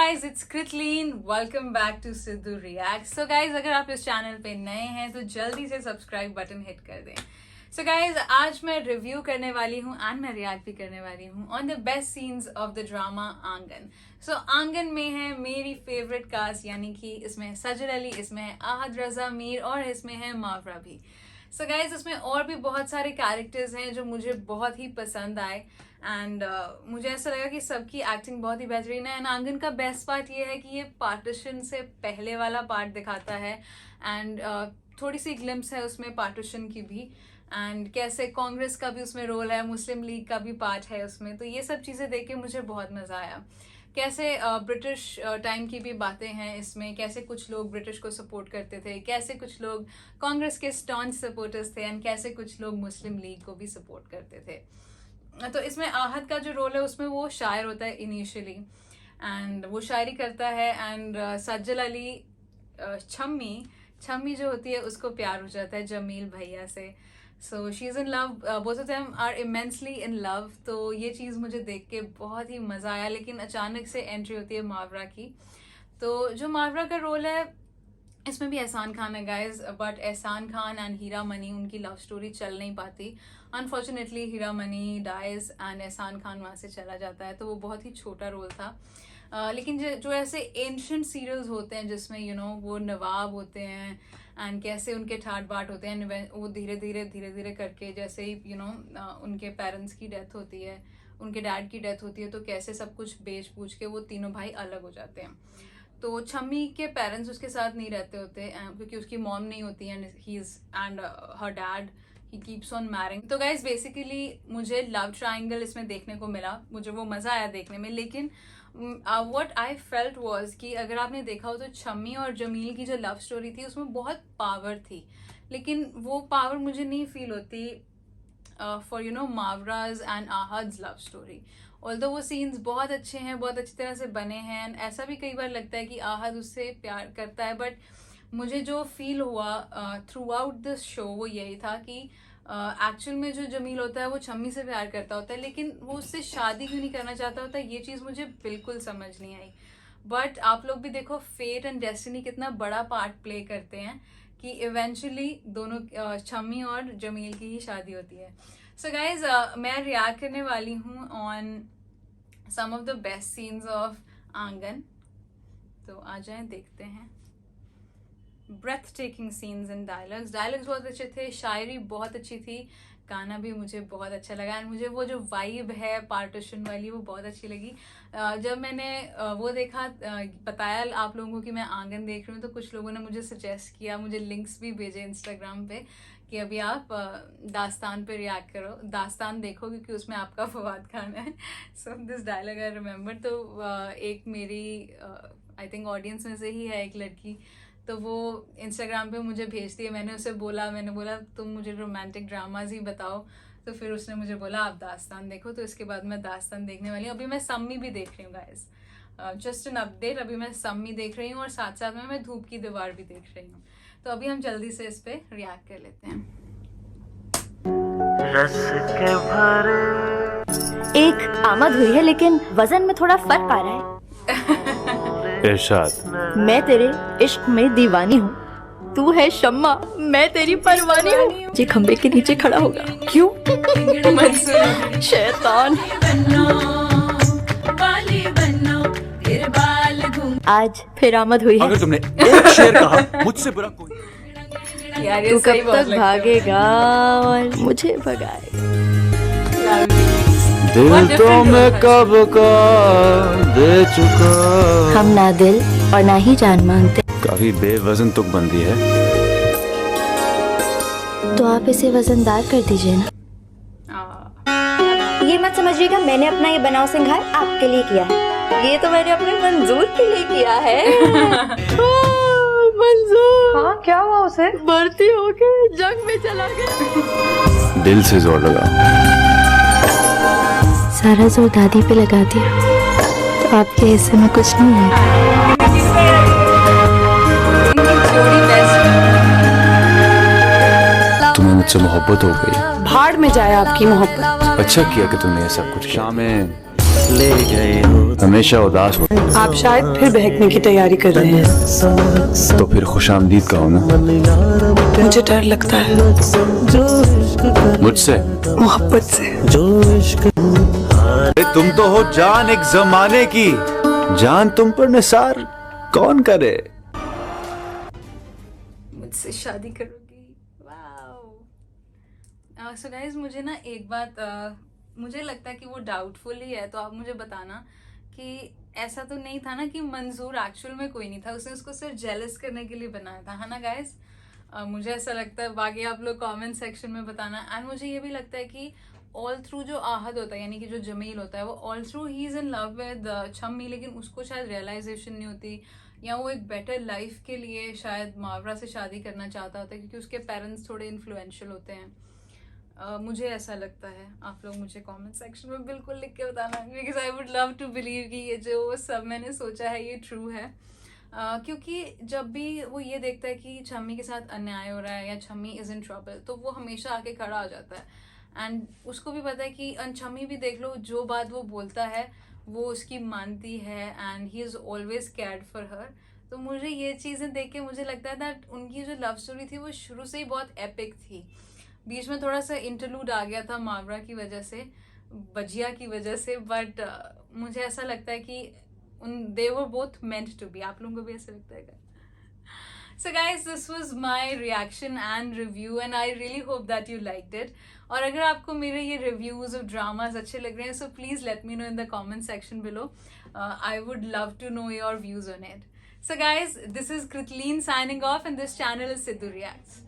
guys, it's Kritleen. Welcome back to Sidhu Reacts. So guys, अगर आप इस channel पे नए हैं तो जल्दी से सब्सक्राइब बटन हिट कर दें. So guys, आज मैं रिव्यू करने वाली हूँ एंड मैं रिएक्ट भी करने वाली हूँ on the best scenes of the drama आंगन. सो आंगन में है मेरी फेवरेट कास्ट, यानी कि इसमें सजल अली, इसमें है आहद रजा मीर और इसमें है मावरा भी. सो गाइज, इसमें और भी बहुत सारे कैरेक्टर्स हैं जो मुझे बहुत ही पसंद आए एंड मुझे ऐसा लगा कि सबकी एक्टिंग बहुत ही बेहतरीन है. एंड आंगन का बेस्ट पार्ट ये है कि ये पार्टीशन से पहले वाला पार्ट दिखाता है एंड थोड़ी सी ग्लिम्स है उसमें पार्टीशन की भी, एंड कैसे कांग्रेस का भी उसमें रोल है, मुस्लिम लीग का भी पार्ट है उसमें. तो ये सब चीज़ें देख के मुझे बहुत मज़ा आया. कैसे ब्रिटिश टाइम की भी बातें हैं इसमें, कैसे कुछ लोग ब्रिटिश को सपोर्ट करते थे, कैसे कुछ लोग कांग्रेस के स्टॉन्च सपोर्टर्स थे एंड कैसे कुछ लोग मुस्लिम लीग को भी सपोर्ट करते थे. तो इसमें आहद का जो रोल है उसमें वो शायर होता है इनिशियली एंड वो शायरी करता है एंड सज्जल अली छम्मी जो होती है उसको प्यार हो जाता है जमील भैया से. So she is in love, both of them are immensely in love. तो ये चीज़ मुझे देख के बहुत ही मज़ा आया. लेकिन अचानक से एंट्री होती है मावरा की. तो जो मावरा का रोल है इसमें भी एहसान खान है guys, but Ehsan Khan and Heera Mani, उनकी लव स्टोरी चल नहीं पाती. Unfortunately Heera Mani dies and Ehsan Khan वहाँ से चला जाता है. तो वो बहुत ही छोटा रोल था. लेकिन जो ऐसे एंशंट सीरियल्स होते हैं जिसमें वो नवाब होते हैं एंड कैसे उनके ठाट बाट होते हैं, वो धीरे धीरे करके जैसे ही उनके पेरेंट्स की डेथ होती है, उनके डैड की डेथ होती है, तो कैसे सब कुछ बेच पूछ के वो तीनों भाई अलग हो जाते हैं. तो छम्मी के पेरेंट्स उसके साथ नहीं रहते होते क्योंकि उसकी मॉम नहीं होती and her dad he keeps on marrying. तो गाइज बेसिकली मुझे लव ट्रायंगल इसमें देखने को मिला, मुझे वो मज़ा आया देखने में. लेकिन व्हाट आई फेल्ट वाज कि अगर आपने देखा हो तो छम्मी और जमील की जो लव स्टोरी थी उसमें बहुत पावर थी, लेकिन वो पावर मुझे नहीं फील होती for Mawra's and Ahad's love story. Although वो सीन्स बहुत अच्छे हैं, बहुत अच्छी तरह से बने हैं एंड ऐसा भी कई बार लगता है कि आहद उससे प्यार करता है, बट मुझे जो फील हुआ थ्रू आउट दिस शो वो यही था कि एक्चुअल में जो जमील होता है वो छम्मी से प्यार करता होता है, लेकिन वो उससे शादी क्यों नहीं करना चाहता होता है, ये चीज़ मुझे बिल्कुल समझ नहीं आई. बट आप लोग भी देखो फेट एंड डेस्टिनी कितना बड़ा पार्ट प्ले करते हैं कि इवेंचुअली दोनों छम्मी और जमील की ही शादी होती है. सो गाइज, मैं रिएक्ट करने वाली हूँ on some of the best scenes of Aangan. तो आ जाएं, देखते हैं. Breathtaking scenes and dialogues बहुत अच्छे थे, शायरी बहुत अच्छी थी, गाना भी मुझे बहुत अच्छा लगा एंड मुझे वो जो वाइब है पार्टीशन वाली वो बहुत अच्छी लगी. जब मैंने वो देखा, बताया आप लोगों को कि मैं आंगन देख रही हूँ, तो कुछ लोगों ने मुझे सजेस्ट किया, मुझे लिंक्स भी भेजे इंस्टाग्राम पे कि अभी आप दास्तान पे रिएक्ट करो, दास्तान देखो क्योंकि उसमें आपका फवाद खान है. So this dialogue I remember. तो एक मेरी आई थिंक ऑडियंस में से ही है एक लड़की, तो वो इंस्टाग्राम पे मुझे भेजती है. मैंने बोला तुम मुझे रोमांटिक ड्रामाज ही बताओ, तो फिर उसने मुझे बोला आप दास्तान देखो. तो इसके बाद मैं दास्तान देखने वाली हूँ. अभी मैं सम्मी भी देख रही हूँ गाइस, जस्ट एन अपडेट. अभी मैं सम्मी देख रही हूँ और साथ साथ में मैं धूप की दीवार भी देख रही हूँ. तो अभी हम जल्दी से इस पे रिएक्ट कर लेते हैं. रस के भरे एक आमद हुई है लेकिन वजन में थोड़ा फर्क आ रहा है. इरशाद, मैं तेरे इश्क में दीवानी हूँ, तू है शम्मा, मैं तेरी परवानी हूँ. ये खंबे के नीचे खड़ा होगा क्यों? शैतान. आज फिर आमद हुई है. अगर तुमने एक शेर कहा मुझसे बुरा कोई. यार ये तू सही कब बहुत तक लगता है. भागेगा और मुझे भगाएगा. दिल तो मैं कब का दे चुका. हम ना दिल और ना ही जान मांगते. काफी बेवजन तुक बंदी है. तो आप इसे वजनदार कर दीजिए ना. ये मत समझिएगा मैंने अपना ये बनाव सिंगार आपके लिए किया है, ये तो मैंने अपने मंजूर के लिए किया है. मंजूर, हाँ क्या हुआ उसे? भर्ती होके जंग में चला गया. दिल से जोर लगा. सारा जोर दादी पे लगा दिया, तो आपके हिस्से में कुछ नहीं है. तुम्हें मुझसे मोहब्बत हो गई. भाड़ में जाए आपकी मोहब्बत. अच्छा किया कि तुमने ये सब कुछ किया. शामें ले गए हो। हमेशा उदास हो आप शायद फिर बहकने की तैयारी कर रहे हैं। तो फिर खुशामदीद कहो ना। मुझे डर लगता है मुझसे, मोहब्बत से। अरे तुम तो हो जान एक जमाने की, जान तुम पर निसार कौन करे। मुझसे शादी करोगी? वाओ। सो गाइज, मुझे ना एक बात मुझे लगता है कि वो डाउटफुल ही है, तो आप मुझे बताना कि ऐसा तो नहीं था ना कि मंजूर एक्चुअल में कोई नहीं था, उसने उसको सिर्फ जेलस करने के लिए बनाया था, है ना गाइज? मुझे ऐसा लगता है, बाकी आप लोग कमेंट सेक्शन में बताना। एंड मुझे ये भी लगता है कि ऑल थ्रू जो आहद होता है, यानी कि जो जमील होता है, वो all through he is in love with Chammi, लेकिन उसको शायद रियलाइजेशन नहीं होती, या वो एक बेटर लाइफ के लिए शायद मावरा से शादी करना चाहता होता है, क्योंकि उसके पेरेंट्स थोड़े इन्फ्लुएंशियल होते हैं। मुझे ऐसा लगता है। आप लोग मुझे कमेंट सेक्शन में बिल्कुल लिख के बताना, because I would love to believe कि ये जो सब मैंने सोचा है ये ट्रू है। क्योंकि जब भी वो ये देखता है कि छम्मी के साथ अन्याय हो रहा है या छम्मी इज इन ट्रबल, तो वो हमेशा आके खड़ा हो जाता है। एंड उसको भी पता है कि छम्मी भी देख लो, जो बात वो बोलता है वो उसकी मानती है, and he is always cared for her. तो मुझे ये चीज़ें देख के मुझे लगता है दैट उनकी जो लव स्टोरी थी वो शुरू से ही बहुत एपिक थी। बीच में थोड़ा सा इंटरलूड आ गया था मावरा की वजह से, बजिया की वजह से, बट मुझे ऐसा लगता है कि they were both meant to be। आप लोगों को भी ऐसा लगता है क्या? So guys, this was my reaction and review and I really hope that you liked it। और अगर आपको मेरे ये रिव्यूज और ड्रामास अच्छे लग रहे हैं, so please let me know in the comment section below। I would love to know your views on it। So guys, this is Kritleen signing off and this channel is Sidhu Reacts।